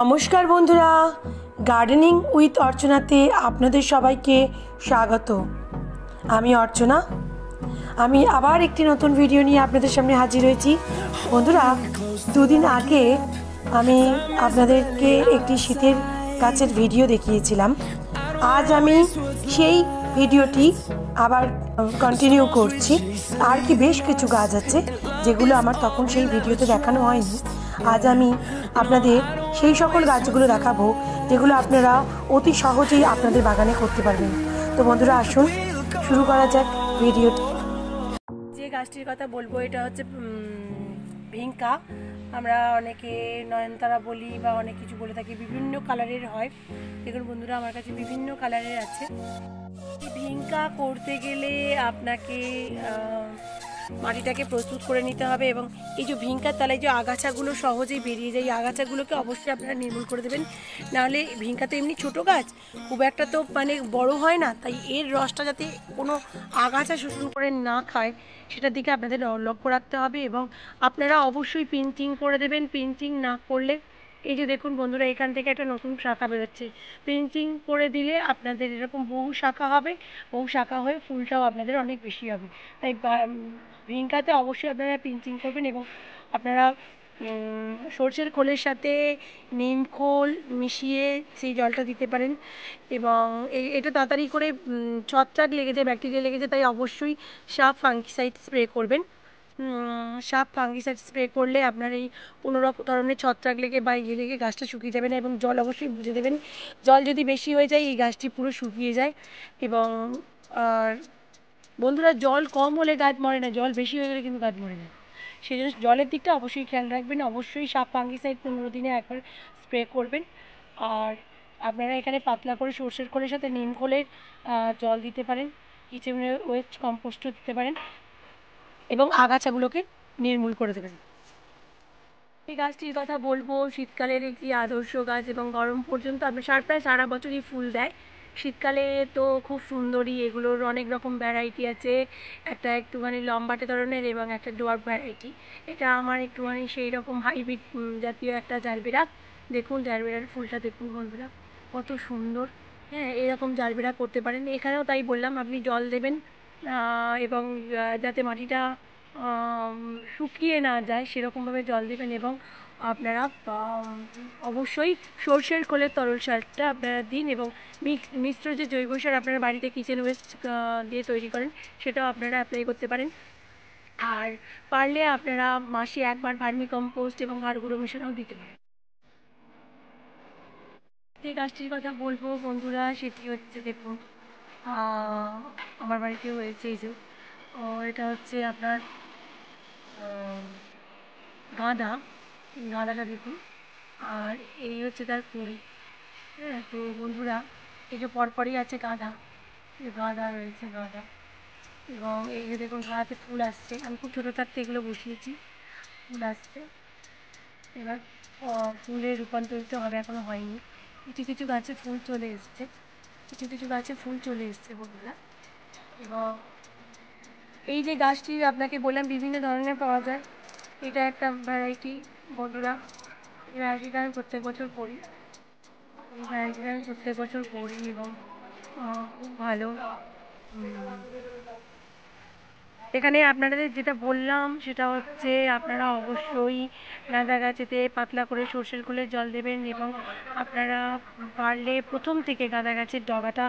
নমস্কার বন্ধুরা, gardening with অর্চনাতে আপনাদের সবাইকে স্বাগত। আমি অর্চনা। আমি আবার একটি নতুন ভিডিও নিয়ে আপনাদের সামনে হাজির হয়েছি। বন্ধুরা, দুদিন আগে আমি আপনাদেরকে একটি শীতের গাছের ভিডিও দেখিয়েছিলাম। আজ আমি সেই ভিডিওটি আবার কন্টিনিউ করছি। আর কি বেশ কিছু গাছ আছে যেগুলো আমার তখন সেই ভিডিওতে দেখানো হয়নি। আজ আমি আপনাদের সেই সকল গাছগুলো দেখাবো যেগুলো আপনারা অতি সহজেই আপনাদের বাগানে করতে পারবেন। তো বন্ধুরা, আসুন শুরু করা যাক ভিডিওটি। যে গাছটির কথা বলবো এটা হচ্ছে ভিঙ্কা। আমরা অনেকে নয়নতারা বলি বা অনেক কিছু বলে থাকি, বিভিন্ন কালারের হয়। দেখুন বন্ধুরা, আমার কাছে বিভিন্ন কালারের আছে। ভিঙ্কা করতে গেলে আপনাকে মাটিটাকে প্রস্তুত করে নিতে হবে, এবং এই যে ভিঙ্কার তলায় যে আগাছাগুলো সহজেই বেরিয়ে যায়, এই আগাছাগুলোকে অবশ্যই আপনারা নির্মূল করে দেবেন। নাহলে ভিঙ্কা তো এমনি ছোটো গাছ, খুব একটা তো বড় হয় না, তাই এর রসটা যাতে কোনো আগাছা শোষণ করে না খায় সেটার দিকে আপনাদের লক্ষ্য রাখতে হবে। এবং আপনারা অবশ্যই পিঞ্চিং করে দেবেন। পিঞ্চিং না করলে, এই যে দেখুন বন্ধুরা, এখান থেকে একটা নতুন শাখা বেরোচ্ছে। পিঞ্চিং করে দিলে আপনাদের এরকম বহু শাখা হবে, বহু শাখা হয়ে ফুলটাও আপনাদের অনেক বেশি হবে। তাই ভিঙ্কাতে অবশ্যই আপনারা পিঞ্চিং করবেন। এবং আপনারা সর্ষের খোলের সাথে নিম খোল মিশিয়ে সেই জলটা দিতে পারেন। এবং এটা তাড়াতাড়ি করে ছত্রাক লেগে যায়, ব্যাকটেরিয়া লেগে যায়, তাই অবশ্যই সাপ ফাঙ্গিসাইড স্প্রে করবেন। সাপ ফাঙ্গিসাইড স্প্রে করলে আপনার এই কোনো ধরনের ছত্রাক লেগে বা ইয়ে লেগে গাছটা শুকিয়ে যাবে না। এবং জল অবশ্যই বুঝে দেবেন। জল যদি বেশি হয়ে যায় এই গাছটি পুরো শুকিয়ে যায়। এবং আর বন্ধুরা, জল কম হলে গাছ মরে না, জল বেশি হয়ে গেলে কিন্তু গাছ মরে যায়। সেই জন্য জলের দিকটা অবশ্যই খেয়াল রাখবেন। অবশ্যই সাপ ফাঙ্গিসাইড 15 দিনে একবার স্প্রে করবেন। আর আপনারা এখানে পাতলা করে সর্ষের খোলের সাথে নিম খোলের জল দিতে পারেন, কিচেন ওয়েস্ট কম্পোস্টও দিতে পারেন, এবং আগাছাগুলোকে নির্মূল করে দেবেন। এই গাছটির কথা বলবো, শীতকালের একটি আদর্শ গাছ এবং গরম পর্যন্ত আপনার প্রায় সারা বছরই ফুল দেয়। শীতকালে তো খুব সুন্দরী, এগুলোর অনেক রকম ভ্যারাইটি আছে। একটা একটুখানি লম্বাটে ধরনের এবং একটা ডোয়ার্ফ ভ্যারাইটি। এটা আমার একটুখানি সেই রকম হাইব্রিড জাতীয় একটা জারবেরা। দেখুন জারবেরার ফুলটা দেখুন বন্ধুরা, কত সুন্দর। হ্যাঁ, এরকম জারবেরা করতে পারেন। এখানেও তাই বললাম, আপনি জল দেবেন এবং যাতে মাটিটা শুকিয়ে না যায় সেরকমভাবে জল দেবেন। এবং আপনারা অবশ্যই সর্ষের খোলের তরল সারটা আপনারা দিন। এবং মিশ্র যে জৈব সার আপনারা বাড়িতে কিচেন ওয়েস্ট দিয়ে তৈরি করেন সেটাও আপনারা অ্যাপ্লাই করতে পারেন। আর পারলে আপনারা মাসে একবার ভার্মি কম্পোস্ট এবং হাড় গুঁড়ো মেশানোও দিতে পারেন। যে গাছটির কথা বলবো বন্ধুরা, সেটি হচ্ছে দেখুন আমার বাড়িতেও হয়েছে এই যে, এটা হচ্ছে আপনার গাঁদা। গাঁদাটা দেখুন, আর এই হচ্ছে তার কুড়ি। হ্যাঁ, তো বন্ধুরা, এই যে পরপরই আছে গাঁদা, গাঁদা রয়েছে গাঁদা। এবং এই যে দেখুন গাঁদাতে ফুল আসছে। আমি খুব ছোটো থাকতে এগুলো বসিয়েছি, ফুল আসছে। এবার ফুলে রূপান্তরিত হবে, এখনও হয়নি। কিছু কিছু গাছে ফুল চলে এসছে, কিছু কিছু গাছে ফুল চলে এসছে বন্ধুরা। এবং এই যে গাছটি আপনাকে বললাম বিভিন্ন ধরনের পাওয়া যায়, এটা একটা ভ্যারাইটি বন্ধুরা। এই ভ্যারাইটিটা আমি প্রত্যেক বছর করি, এবং খুব ভালো। এখানে আপনাদের যেটা বললাম সেটা হচ্ছে আপনারা অবশ্যই গাঁদা গাছেতে পাতলা করে সর্ষের খোলের জল দেবেন। এবং আপনারা পারলে প্রথম থেকে গাঁদা গাছের ডগাটা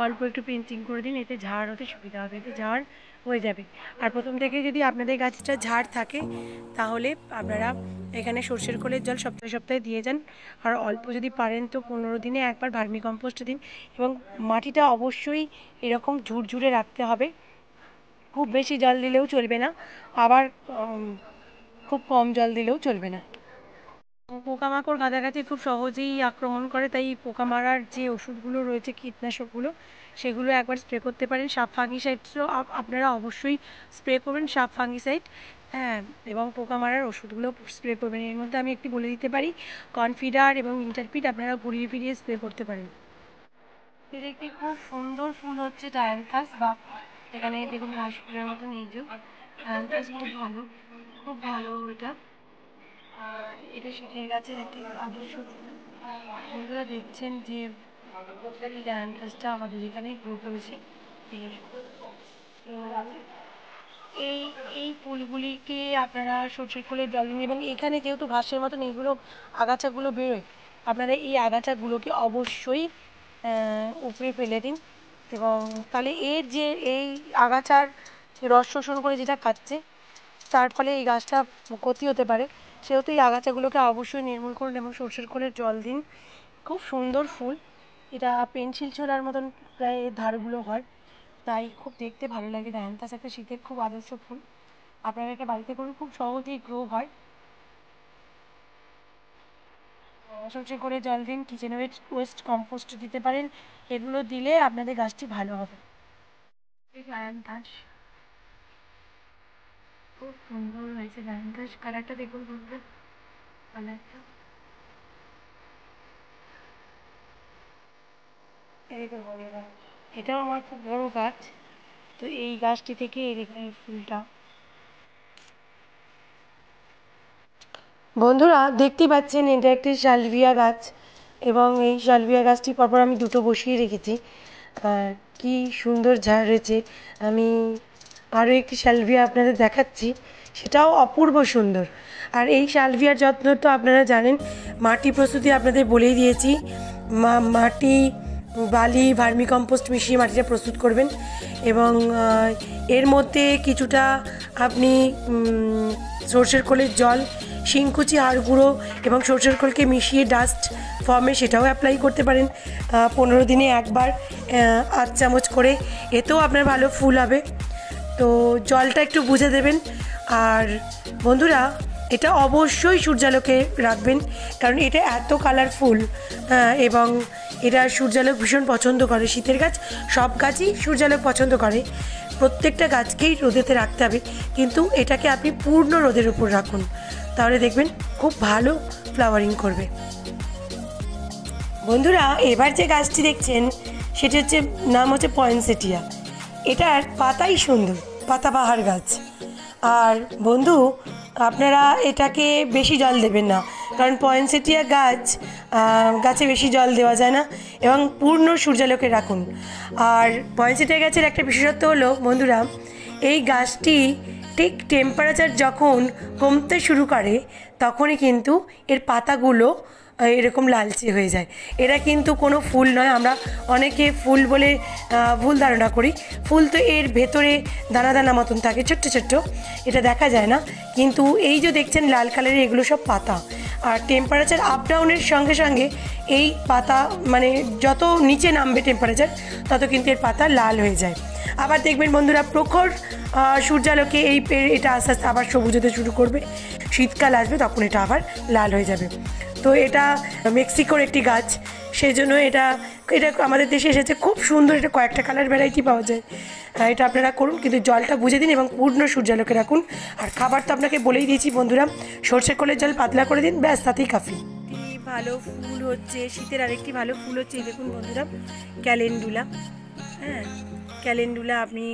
অল্প একটু পিঞ্চিং করে দিন, এতে ঝাড় হতে সুবিধা হবে, এতে ঝাড় হয়ে যাবে। আর প্রথম থেকে যদি আপনাদের গাছটা ঝাড় থাকে তাহলে আপনারা এখানে সর্ষের খোলের জল সপ্তাহে সপ্তাহে দিয়ে যান। আর অল্প যদি পারেন তো 15 দিনে একবার ভার্মি কম্পোস্ট দিন। এবং মাটিটা অবশ্যই এরকম ঝুরঝুরে রাখতে হবে, খুব বেশি জল দিলেও চলবে না, আবার খুব কম জল দিলেও চলবে না। পোকামাকড় গাঁদা গাছে খুব সহজেই আক্রমণ করে, তাই পোকা মারার যে ওষুধগুলো রয়েছে, কীটনাশকগুলো, সেগুলো একবার স্প্রে করতে পারেন। সাপ ফাঙ্গিসাইডও আপনারা অবশ্যই স্প্রে করবেন, সাপ ফাঙ্গিসাইড। হ্যাঁ, এবং পোকা মারার ওষুধগুলো স্প্রে করবেন। এর মধ্যে আমি একটি বলে দিতে পারি, কনফিডার এবং ইন্টারপিট আপনারা ঘুরিয়ে ফিরিয়ে স্প্রে করতে পারেন। এর একটি খুব সুন্দর ফুল হচ্ছে ডায়ান্থাস, বা এখানে দেখুন ঘাস ফুলের মতন এই যে ডায়ান্থাস, খুব ভালো, খুব ভালো এটা। এটা শীতের গাছের একটি আদর্শ ফুল। বন্ধুরা দেখছেন যে ডায়ান গাছটা আমাদের এখানেই গ্রো করেছে। তো এই এই ফুলগুলিকে আপনারা সরষের খোলের জল দিন, এবং এখানে যেহেতু ঘাসের মতন এইগুলো আগাছাগুলো বেরোয়, আপনারা এই আগাছাগুলোকে অবশ্যই উপড়ে ফেলে দিন। এবং তাহলে এর যে এই আগাছার রস শোষণ করে যেটা খাচ্ছে, তার ফলে এই গাছটা ক্ষতি হতে পারে। সেহেতু এই আগাছাগুলোকে অবশ্যই নির্মূল করুন এবং সরষের খোলের জল দিন। খুব সুন্দর ফুল, এটা পেন্সিল ছোলার মতন প্রায় ধারগুলো হয়, তাই খুব দেখতে ভালো লাগে। ডায়ান্থাস একটা শীতের খুব আদর্শ ফুল, আপনারা এটা বাড়িতে করুন, খুব সহজেই গ্রো হয়। সরষের খোলের জল দিন, কিচেন ওয়েস্ট কম্পোস্ট দিতে পারেন, এগুলো দিলে আপনাদের গাছটি ভালো হবে। ডায়ান্থাস খুব সুন্দর হয়েছে, ডায়ান্থাস কালারটা দেখুন বন্ধুরা, কালারটা এই তো বড় গাছ, এটাও আমার খুব বড় গাছ। তো এই গাছটি থেকে এই দেখুন এই ফুলটা। বন্ধুরা দেখতেই পাচ্ছেন এটা একটি সালভিয়া গাছ, এবং এই সালভিয়া গাছটি পরপর আমি দুটো বসিয়ে রেখেছি। কি সুন্দর ঝাড় হয়েছে। আমি আরও একটি সালভিয়া আপনাদের দেখাচ্ছি, সেটাও অপূর্ব সুন্দর। আর এই সালভিয়ার যত্ন তো আপনারা জানেন, মাটি প্রস্তুতি আপনাদের বলেই দিয়েছি। মাটি, বালি, ভার্মি কম্পোস্ট মিশিয়ে মাটিটা প্রস্তুত করবেন, এবং এর মধ্যে কিছুটা আপনি সরষের খোলের জল, শিংকুচি, হাড় গুঁড়ো এবং সরষের খোলকে মিশিয়ে ডাস্ট ফর্মে সেটাও অ্যাপ্লাই করতে পারেন 15 দিনে একবার 8 চামচ করে, এতেও আপনার ভালো ফুল হবে। তো জলটা একটু বুঝে দেবেন। আর বন্ধুরা এটা অবশ্যই সূর্যালোকে রাখবেন, কারণ এটা এত কালারফুল, এবং এটা সূর্যালোক ভীষণ পছন্দ করে। শীতের গাছ, সব গাছই সূর্যালোক পছন্দ করে, প্রত্যেকটা গাছকেই রোদেতে রাখতে হবে, কিন্তু এটাকে আপনি পূর্ণ রোদের উপর রাখুন, তাহলে দেখবেন খুব ভালো ফ্লাওয়ারিং করবে। বন্ধুরা এবার যে গাছটি দেখছেন সেটি হচ্ছে, নাম হচ্ছে পয়েনসেটিয়া। এটার পাতাই সুন্দর, পাতাবাহার গাছ। আর বন্ধু আপনারা এটাকে বেশি জল দেবেন না, কারণ পয়েনসেটিয়া গাছে বেশি জল দেওয়া যায় না, এবং পূর্ণ সূর্যালোকে রাখুন। আর পয়েনসেটিয়া গাছের একটা বিশেষত্ব হলো বন্ধুরা, এই গাছটি ঠিক টেম্পারেচার যখন কমতে শুরু করে তখনই কিন্তু এর পাতাগুলো এরকম লালচে হয়ে যায়। এরা কিন্তু কোনো ফুল নয়, আমরা অনেকে ফুল বলে ভুল ধারণা করি। ফুল তো এর ভেতরে দানা দানা মতন থাকে, ছোট্ট ছোট্ট, এটা দেখা যায় না। কিন্তু এই যে দেখছেন লাল কালারের, এগুলো সব পাতা। আর টেম্পারেচার আপ ডাউনের সঙ্গে সঙ্গে এই পাতা, মানে যত নিচে নামবে টেম্পারেচার, তত কিন্তু এর পাতা লাল হয়ে যায়। আবার দেখবেন বন্ধুরা, প্রখর সূর্যালোকে এটা আস্তে আস্তে আবার সবুজ হতে শুরু করবে। শীতকাল আসবে তখন এটা আবার লাল হয়ে যাবে। তো এটা মেক্সিকোর একটি গাছ, সেই জন্য এটা আমাদের দেশে এসেছে। খুব সুন্দর, এটা কয়েকটা কালার ভ্যারাইটি পাওয়া যায়। এটা আপনারা করুন, কিন্তু জলটা বুঝে দিন এবং পূর্ণ সূর্যালোকে রাখুন। আর খাবার তো আপনাকে বলেই দিয়েছি বন্ধুরা, সরষের খোলের জল পাতলা করে দিন, ব্যাস, তাতেই কাফি। ভালো ফুল হচ্ছে শীতের, আরেকটি ভালো ফুল হচ্ছে এই দেখুন বন্ধুরা, ক্যালেন্ডুলা। হ্যাঁ, ক্যালেন্ডুলা আপনি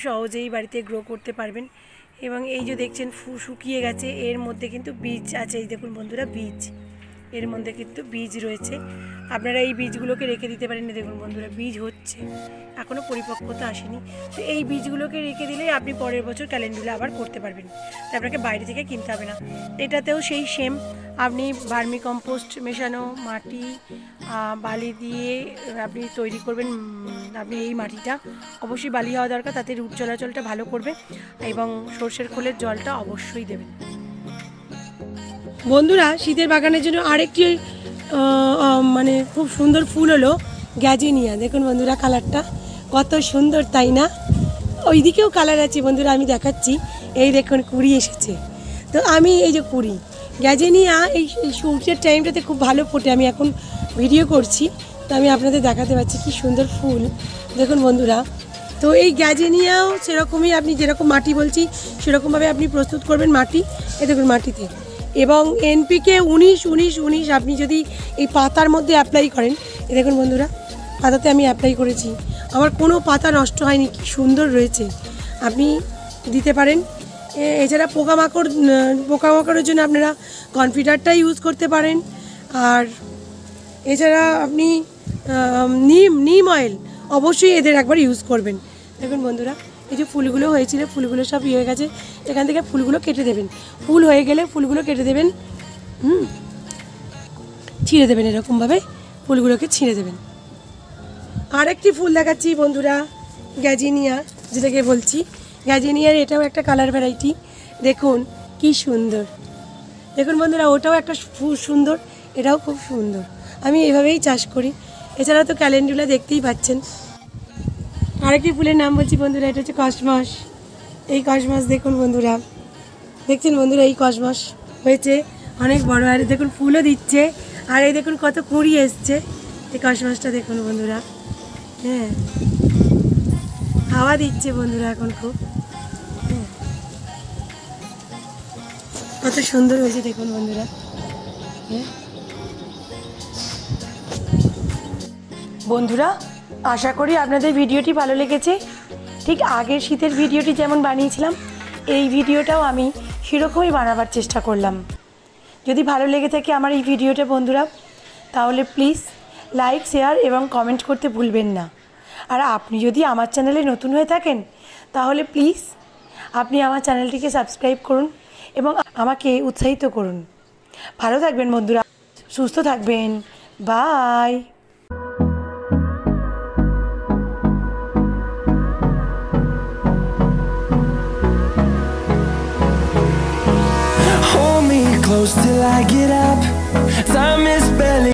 সহজেই বাড়িতে গ্রো করতে পারবেন। এবং এই যে দেখছেন শুকিয়ে গেছে, এর মধ্যে কিন্তু বীজ আছে, এই দেখুন বন্ধুরা, বীজ, এর মধ্যে কিন্তু বীজ রয়েছে। আপনারা এই বীজগুলোকে রেখে দিতে পারেন। দেখুন বন্ধুরা, বীজ হচ্ছে, এখনও পরিপক্কতা আসেনি। তো এই বীজগুলোকে রেখে দিলেই আপনি পরের বছর ক্যালেন্ডুলা আবার করতে পারবেন, তো আপনাকে বাইরে থেকে কিনতে হবে না। এটাতেও সেই সেম, আপনি ভার্মি কম্পোস্ট মেশানো মাটি, বালি দিয়ে আপনি তৈরি করবেন। আপনি এই মাটিটা অবশ্যই বালি হওয়া দরকার, তাতে রুট চলাচলটা ভালো করবে, এবং সরষের খোলের জলটা অবশ্যই দেবেন। বন্ধুরা শীতের বাগানের জন্য আরেকটি মানে খুব সুন্দর ফুল হলো গ্যাজিনিয়া। দেখুন বন্ধুরা, কালারটা কত সুন্দর, তাই না? ওইদিকেও কালার আছে বন্ধুরা, আমি দেখাচ্ছি। এই দেখুন কুড়ি এসেছে। তো আমি এই যে কুড়ি গ্যাজিনিয়া, এই সূর্যের টাইমটাতে খুব ভালো ফোটে। আমি এখন ভিডিও করছি, তো আমি আপনাদের দেখাতে পারছি কি সুন্দর ফুল। দেখুন বন্ধুরা, তো এই গ্যাজিনিয়াও সেরকমই, আপনি যেরকম মাটি বলছি সেরকমভাবে আপনি প্রস্তুত করবেন মাটি। এই দেখুন মাটিতে, এবং এনপিকে 19-19-19 আপনি যদি এই পাতার মধ্যে অ্যাপ্লাই করেন, এই দেখুন বন্ধুরা, পাতাতে আমি অ্যাপ্লাই করেছি, আমার কোনো পাতা নষ্ট হয়নি, কি সুন্দর রয়েছে, আপনি দিতে পারেন। এছাড়া পোকামাকড়ের জন্য আপনারা কনফিডারটা ইউজ করতে পারেন। আর এছাড়া আপনি নিম অয়েল অবশ্যই এদের একবার ইউজ করবেন। দেখুন বন্ধুরা, এই যে ফুলগুলো হয়েছিল, ফুলগুলো সব ইয়ে হয়ে গেছে, এখান থেকে ফুলগুলো কেটে দেবেন। ফুল হয়ে গেলে ফুলগুলো কেটে দেবেন, ছিঁড়ে দেবেন, এরকমভাবে ফুলগুলোকে ছিঁড়ে দেবেন। আরেকটি ফুল দেখাচ্ছি বন্ধুরা, গ্যাজিনিয়া যেটাকে বলছি, গ্যাজিনিয়ার এটাও একটা কালার ভ্যারাইটি। দেখুন কি সুন্দর, দেখুন বন্ধুরা, ওটাও একটা সুন্দর, এটাও খুব সুন্দর। আমি এভাবেই চাষ করি। এছাড়া তো ক্যালেন্ডুলা দেখতেই পাচ্ছেন। আরেকটি ফুলের নাম বলছি বন্ধুরা, এটা হচ্ছে কসমস। এই কসমস দেখুন বন্ধুরা, দেখছেন বন্ধুরা, এই কসমস হয়েছে অনেক বড়, আর দেখুন ফুলও দিচ্ছে, আর এই দেখুন কত কুঁড়ি এসছে। এই কসমসটা দেখুন বন্ধুরা, হ্যাঁ হাওয়া দিচ্ছে বন্ধুরা এখন খুব, কত সুন্দর হয়েছে দেখুন বন্ধুরা। হ্যাঁ বন্ধুরা, আশা করি আপনাদের ভিডিওটি ভালো লেগেছে। ঠিক আগের শীতের ভিডিওটি যেমন বানিয়েছিলাম, এই ভিডিওটাও আমি সেরকমই বানাবার চেষ্টা করলাম। যদি ভালো লেগে থাকে আমার এই ভিডিওটা বন্ধুরা, তাহলে প্লিজ লাইক, শেয়ার এবং কমেন্ট করতে ভুলবেন না। আর আপনি যদি আমার চ্যানেলে নতুন হয়ে থাকেন, তাহলে প্লিজ আপনি আমার চ্যানেলটিকে সাবস্ক্রাইব করুন এবং আমাকে উৎসাহিত করুন। ভালো থাকবেন বন্ধুরা, সুস্থ থাকবেন, by. Hold me close till I get up. Time is